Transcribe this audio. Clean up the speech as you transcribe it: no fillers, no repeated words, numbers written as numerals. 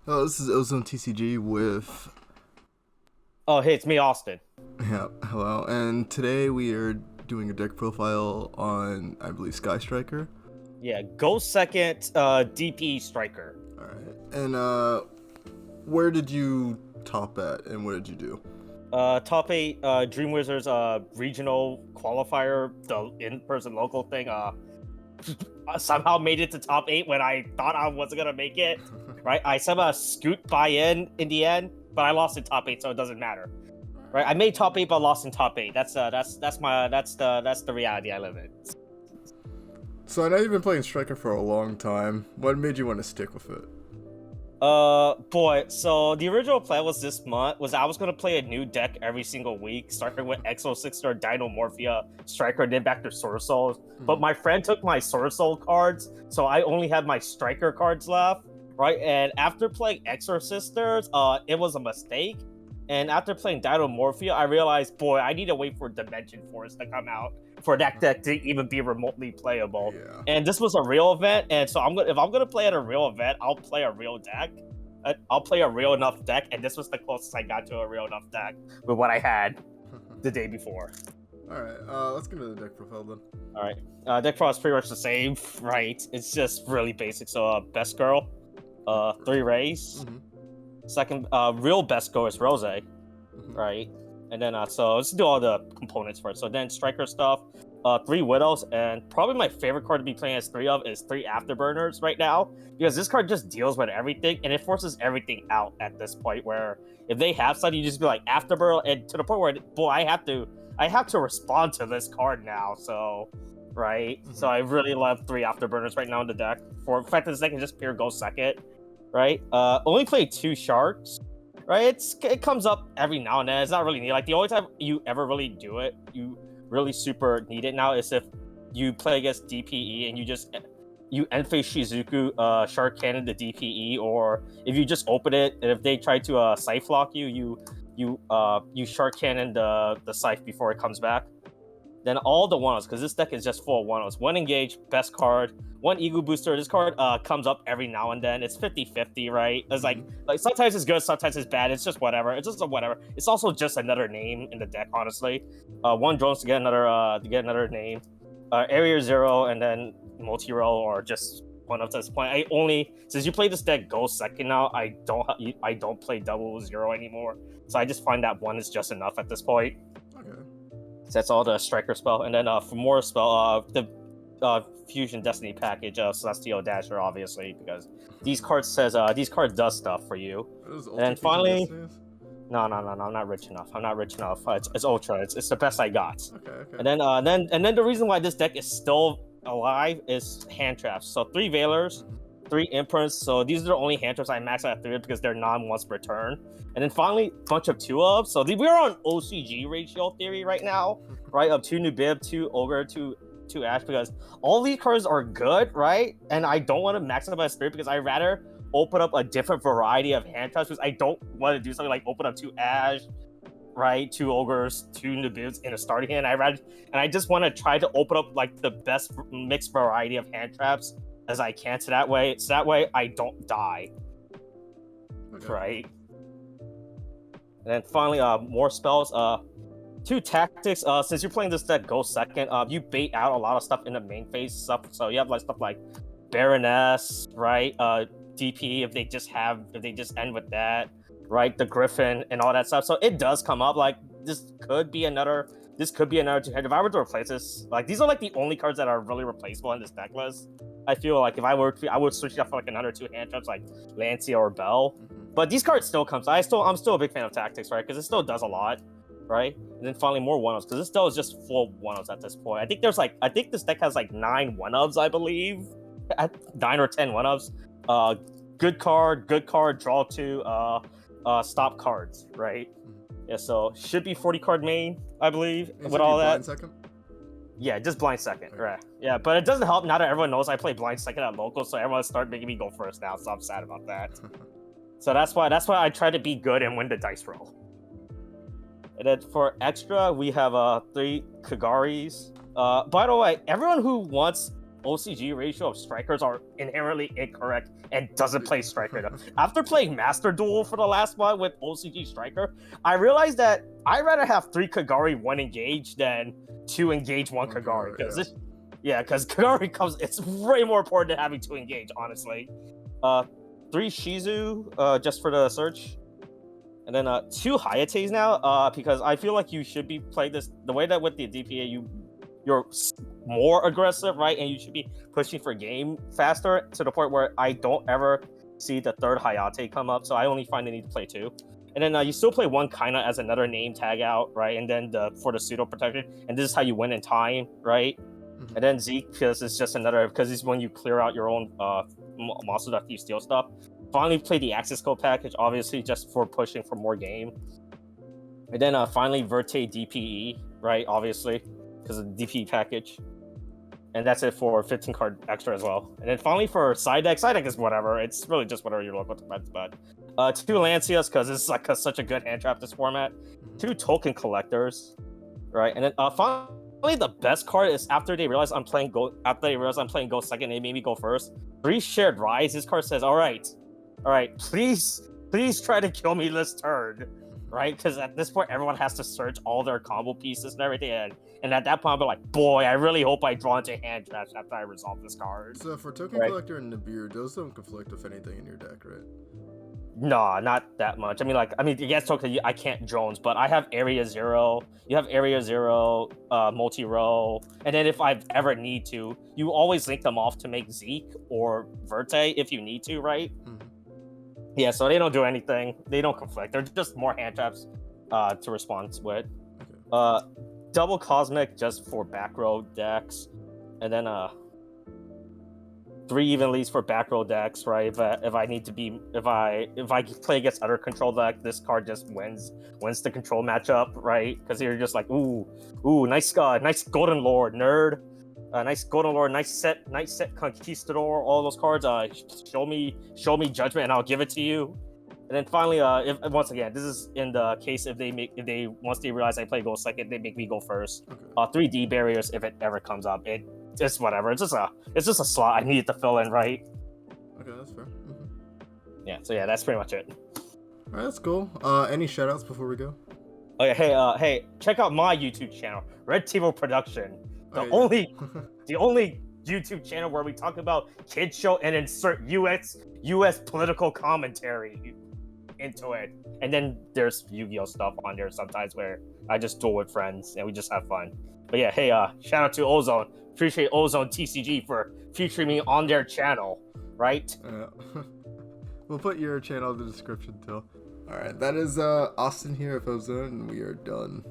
This is OzoneTCG with Oh, hey, it's me, Austin. hello, and today we are doing a deck profile on, I believe, Sky Striker. Yeah, go second, DPE striker. All right, and where did you top at, and what did you do? Top eight, Dream Wizards, regional qualifier, the in-person local thing. Somehow made it to top eight when I thought I wasn't gonna make it. Right, I somehow scoot by in the end, but I lost in top eight, so it doesn't matter. Right, I made top eight, but lost in top eight. That's the reality I live in. So I know you've been playing Striker for a long time. What made you want to stick with it? Boy, so the original plan was this month was I was gonna play a new deck every single week, starting with Exo or Dinomorphia, Striker, then back to Sword Souls. But my friend took my Sword Soul cards, so I only had my Striker cards left, right? And after playing Exorcisters, it was a mistake. And after playing Dinomorphia, I realized, boy, I need to wait for Dimension Force to come out for that deck to even be remotely playable. Yeah. And this was a real event, and so if I'm gonna play at a real event, I'll play a real deck. I'll play a real enough deck, and this was the closest I got to a real enough deck with what I had the day before. All right, let's get into the deck profile then. All right, deck profile is pretty much the same, right? It's just really basic. So, best girl, 3 rays. Second, real best girl is Rose, right? And then, so let's do all the components first. So then striker stuff, 3 widows, and probably my favorite card to be playing as 3 of is 3 afterburners right now, because this card just deals with everything, and it forces everything out at this point, where if they have something, you just be like afterburn, and to the point where, boy, I have to respond to this card now, so, right? So I really love 3 afterburners right now in the deck. For the fact that this deck can just pure go second, right? Only play 2 sharks. Right, it comes up every now and then. It's not really neat. Like the only time you ever really do it, you really super need it now, is if you play against DPE and you end phase Shizuku Shark Cannon the DPE, or if you just open it and if they try to Scythe lock you Shark Cannon the Scythe before it comes back. Then all the one-offs, because this deck is just full of one-offs. 1 engage, best card, 1 ego booster. This card comes up every now and then. It's 50-50, right? It's like sometimes it's good, sometimes it's bad. It's just whatever. It's just a whatever. It's also just another name in the deck, honestly. 1 drones to get another name. Area 0 and then multi-roll, or just one up to this point. Since you play this deck go second now, I don't play 0-0 anymore. So I just find that 1 is just enough at this point. Okay. So that's all the striker spell, and then for more spell, the Fusion Destiny package, Celestial Dasher, obviously, because these cards does stuff for you. And then finally, no, I'm not rich enough. It's ultra. It's the best I got. Okay. And then the reason why this deck is still alive is hand traps. So 3 Veilers, 3 Imprints. So these are the only hand traps I max out at 3 because they're non-once per turn. And then finally, a bunch of 2-of. So we're on OCG ratio theory right now, right? Of 2 Nubib, 2 Ogre, 2 Ash, because all these cards are good, right? And I don't want to max them as 3 because I'd rather open up a different variety of hand traps, because I don't want to do something like open up 2 Ash, right? 2 Ogres, 2 Nubibs in a starting hand. I just want to try to open up like the best mixed variety of hand traps as I can, so that way I don't die. Okay. Right? And then finally, more spells. 2 tactics. Since you're playing this deck go second, you bait out a lot of stuff in the main phase stuff. So you have like stuff like Baroness, right? DP if they just end with that, right? The Griffin and all that stuff. So it does come up. Like this could be another 2-hand. If I were to replace this, like these are like the only cards that are really replaceable in this deck list. I feel like if I would switch it up for like another 2 hand traps like Lancia or Bell. But these cards still come. I'm still a big fan of tactics, right? Because it still does a lot, right? And then finally more 1-ofs, because this still is just full 1-ofs at this point. I think this deck has like 9 1-ofs, I believe, at 9 or 10 1-ofs. Good card, draw 2, stop cards, right? Yeah, so should be 40 card main, I believe, with all that. Blind second? Yeah, just blind second, right? Yeah, but it doesn't help now that everyone knows I play blind second at local, so everyone start making me go first now. So I'm sad about that. So that's why I try to be good and win the dice roll. And then for extra, we have 3 Kagaris. By the way, everyone who wants OCG ratio of strikers are inherently incorrect and doesn't play striker. After playing Master Duel for the last one with OCG striker, I realized that I'd rather have 3 Kagari 1 engage than 2 engage 1 Kagari. Because Kagari comes, it's way more important than having 2 engage, honestly. 3 Shizu just for the search. And then 2 Hayates now, because I feel like you should be playing this the way that with the DPA you're more aggressive, right? And you should be pushing for game faster to the point where I don't ever see the 3rd Hayate come up, so I only find the need to play 2. And then you still play 1 Kaina as another name tag out, right? And then for the pseudo protection, and this is how you win in time, right? Mm-hmm. And then Zeke, because it's just another, because it's when you clear out your own monsters after you steal stuff. Finally play the Access Code package, obviously just for pushing for more game. And then finally Verte DPE, right? Obviously, because of the DPE package. And that's it for 15 card extra as well. And then finally for side deck is whatever. It's really just whatever your local defense, but 2 Lancias, because this is like such a good hand trap this format. 2 token collectors, right? And then finally the best card is after they realize I'm playing Go second, they made me go first. 3 Shared Rise. This card says, all right, please try to kill me this turn, right? Because at this point, everyone has to search all their combo pieces and everything. And at that point, I'm like, boy, I really hope I draw into hand traps after I resolve this card. So for Token Collector and Nibiru, those don't conflict with anything in your deck, right? No, not that much. I mean, yes, Token, I can't Jones, but I have Area 0. You have Area 0, multi-row. And then if I ever need to, you always link them off to make Zeke or Verte if you need to, right? Mm-hmm. Yeah, so they don't do anything. They don't conflict. They're just more hand traps to respond with. Okay. Double Cosmic just for back row decks. And then 3 even leads for back row decks, right? If I need to be, if I play against other control deck, this card just wins the control matchup, right? Because you're just like, ooh, nice Golden Lord, nerd. Nice Golden Lord, nice set Conquistador, all those cards. Show me Judgment, and I'll give it to you. And then finally, once again, this is in the case if they once they realize I play go second, they make me go first. Okay. 3D barriers if it ever comes up. It's whatever. It's just a slot I need to fill in, right? Okay, that's fair. Mm-hmm. Yeah. So yeah, that's pretty much it. All right, that's cool. Any shoutouts before we go? Okay. Hey, check out my YouTube channel, Red Table Production. The only YouTube channel where we talk about kids show and insert US political commentary into it. And then there's Yu-Gi-Oh stuff on there sometimes where I just duel with friends and we just have fun. But yeah, hey, shout out to Ozone. Appreciate OzoneTCG for featuring me on their channel, right? We'll put your channel in the description too. Alright, that is Austin here of Ozone, and we are done.